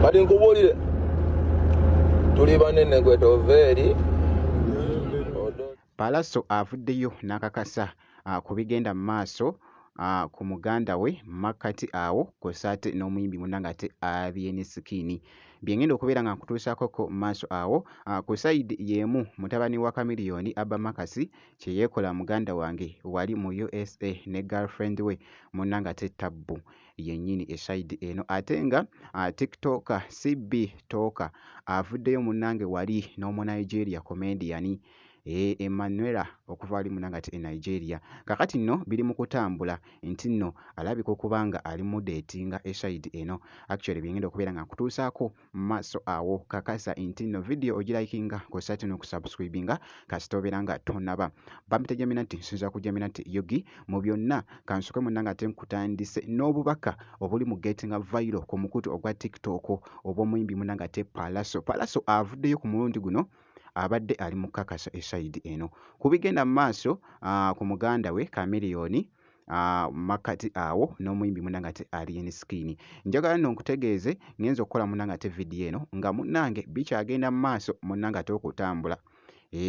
kati nkubulire tuli banene gwe toveri. Palaso avuddeyo n'akakasa ku bigenda mu maaso ku muganda we Makati awo kosate n'omuyimbi munanga ate Abyenisikini byengenda okubeera nga nkutuusaako ko maaso awo ku side y'emu mutabani wa Chameleone Abba Makasi kye yeekola muganda wange wali mu USA ne girlfriend we munanga ate Tabbu yennyini eside eno ate nga TikToker CB Toka avuddeyo munange wali n'omu Nigeria comedian Emmanuela okuva ali munanga ati Nigeria kakati nno biri mu kutambula nti nno alabika okubanga ali mu datinga eside eno actually byengenda okubeera nga nkutuusaako maaso awo kakasa nti nno video ogilikinga kosate n'okusubscribinga kasita obeera nga tonaba bampitejamina nti nsinza kujamina nti yogi mu byonna kansuke munanga ate nkutandise n'obubaka obuli mu gettinga viral ku mukutu ogwa TikTok obw'omuyimbi munanga ate Palaso avuddeyo ku mulundi guno abadde ali mu kakasa eside eno kubigenda mu maaso ku muganda we Chameleone Makati awo n'omuyimbi munanga ate Abyenisikini njagala nno nkutegeeze ngenza okukola munanga ate video eno nga munange bikyagenda mu maaso munanga ate okutambula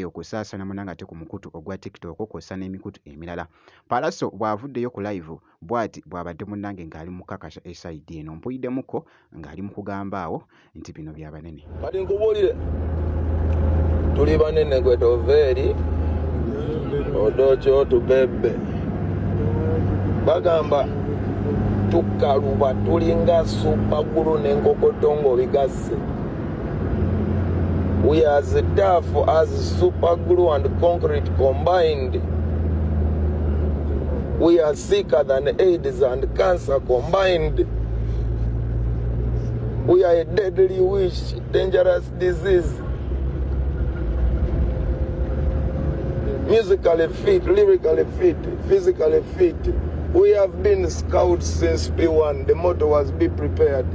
okusaasana munanga ate ku mukutu ogwa TikTok kw'ossa n'emikutu emirala Palaso bw'avuddeyo ku live bw'ati bw'abadde munange ng'ali mu kakasa eside eno mpuyiddemuko ng'ali mu kugamba awo nti bino bya banene kati nkubulire tuli banene gwe toveri odocho tubebe bagamba tukaluba tulinga supagulu n'enkokotongo bigase. We are as tough as super glue and concrete combined. We are sicker than AIDS and cancer combined. We are a deadly wish, dangerous disease. Musically fit, lyrically fit, physically fit. We have been scouts since P1. The motto was be prepared.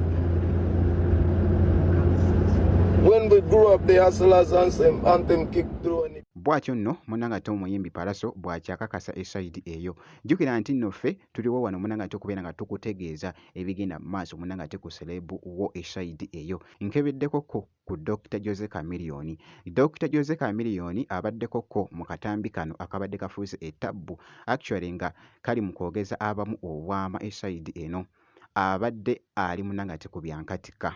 When we grew up, the hustlers anthem kicked through. Bwatyo nno munanga ate omuyimbi Palaso bwakyakakasa eside eyo jjukira nti nno ffe tuliwo wano munanga ate okubeera nga tukutegeeza ebigenda mu maaso munanga ate ku selebu wo eside eyo nkebeddeko ku Dr. Jose Chameleone. Dr. Jose Chameleone abaddeko ko mu katambi kano akabadde kafuuse ettabbu actually nga kali mu kwogeza abamu obwama eside eno abadde ali munanga ate ku byankatika.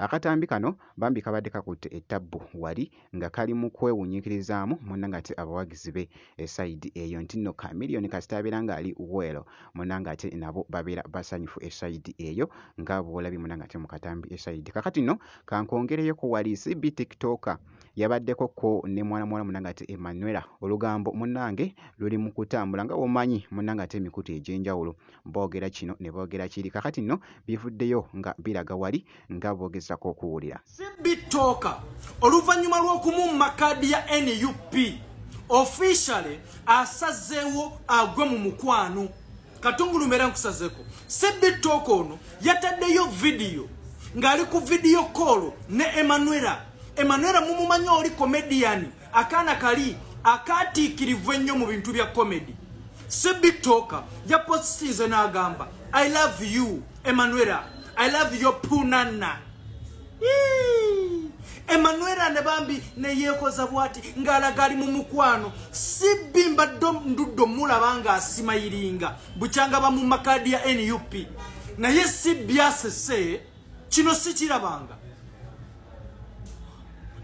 Akatambi kano bambi kabadde kakutte ettabbu wali nga kali mu kwewunyiikirizaamu munanga ate abawagizi be eside eyo nti nno Chameleone kasita abeera ng'ali welo munanga ate nabo babeera basanyufu eside eyo nga bw'olabye munanga ate mu katambi eside kakati nno kankongereyoko wali CB TikToker yabaddeko ko ne mwana munanga ate Emmanuela olugambo munange luli mu kutambula nga womanyi munanga ate emikutu egy'enjawulo boogera kino ne boogera kiri kakati nno bivuddeyo nga biraga wali nga boogeza okuwulira Bitoka oluvannyuma lw'okumumma kkaadi ya NUP officially asazeewo agwe mu mukwano katungulu mbeera nkusazeeko Bitoka ono yataddeyo video ng'ali ku video call ne Emmanuela mumumanyi oli comedian akaana kali akatiikirivu ennyo mu bintu bya comedy Bitoka yapositize n'agamba I love you Emmanuela I love your punana Emmanuela ne bambi ne yeekoza bwati ng'alaga ali mu mukwano Sibimba nduddo mulabanga asimayiringa bukyanga bamu makadi ya NUP naye Sibyasese kino sikirabanga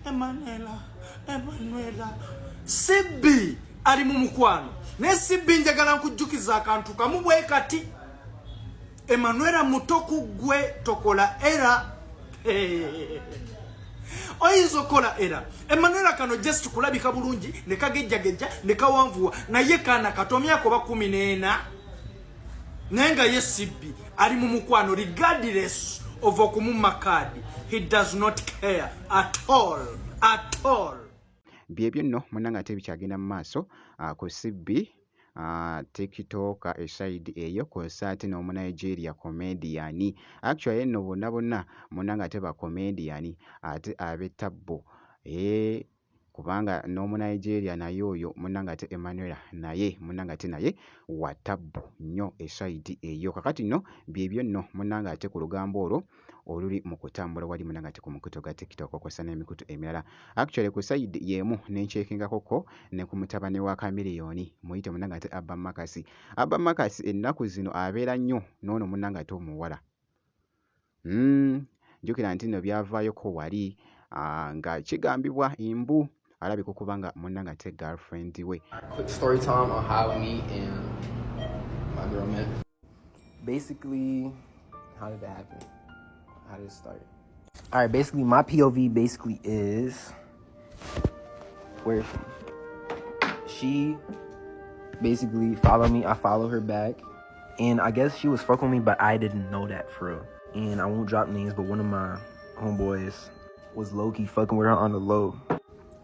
Emmanuela Sibi ali mu mukwano ne Sibi njagala nkujjukiza akantu kamu bwe kati Emmanuela muto ku gwe tokola era oyinza okola era Emmanuel kano just kulabika bulungi ne kagejjagejja ne kawanvuwa naye kana katomyako ba 14 nenga yesibbi ali mu mukwano regardless of okumumma kadi. He does not care at all. Byebyo nno munanga ate bikyagenda mu maaso ku Sibbi TikTok eside eyo kw'ossa ate n'omunigeria comedian. Actually nno bonna munanga ate ba comedian ate ab'ettabbo kubanga n'omunigeria naye oyo munanga ate Emmanuel naye munanga ate naye wa ttabbo nnyo eside eyo. Kakati nno byebyo nno munanga ate ku lugambo olwo oluli mu kutambula wali munanga ate ku mukutu gwa TikTok okw'ossa n'emikutu emirala. Actually ku side y'emu n'enkyekingakoko ne ku mutabani wa Chameleone muyite munanga ate Abba Makasi. Abba Makasi ennaku zino abeera nnyo n'ono munanga ate omuwala. Jjukira nti nno byavaayoko wali nga kigambibwa imbu alabika okuba nga munanga ate girlfriend we. Quick story time on how me and my girl met. Basically, how did that happen? How did it start? All right, basically my POV basically is where she basically followed me. I followed her back, and I guess she was fucking with me, but I didn't know that for real. And I won't drop names, but one of my homeboys was low-key fucking with her on the low.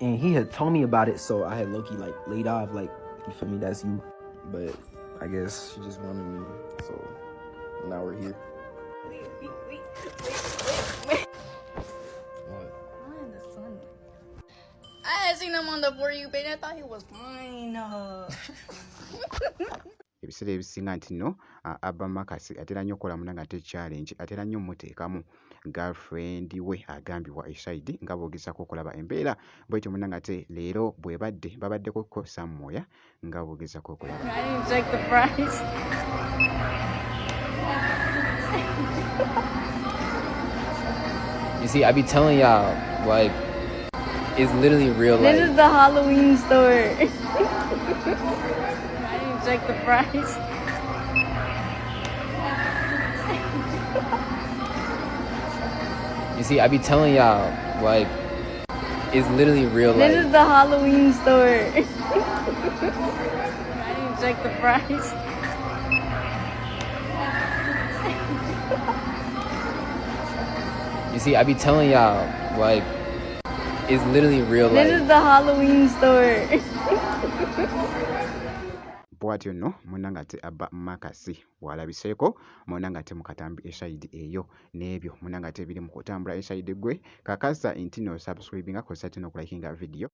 And he had told me about it, so I had low-key like laid off, like, you feel me, that's you. But I guess she just wanted me, so now we're here. Wait. What? Find the sun. I had seen him on the For You page. I thought he was fine. Ebiseera ebisinga nti nno Abba Makasi atera nnyo okukola munanga ate challenge, atera nnyo muteekamu girlfriend we agambibwa eside nga bw'ogezaako okulaba embeera bw'etyo munanga ate leero bwe babaddeko ko Samoya nga bw'ogezaako okulaba. I didn't check the price. You see, I be telling y'all, like, it's literally real life. This is the Halloween store. I didn't check the price. You see, I be telling y'all, like, it's literally real life. This is the Halloween store. I didn't check the price. You see, I be telling y'all, like, it's literally real life. This is the Halloween store. Bw'atyo nno munanga ate Abba Makasi walabiseeko munanga ate mu katambi eside eyo n'ebyo munanga ate biri mu kutambula eside gwe kakasa nti no subscribinga kosa ate n'okulakinga video.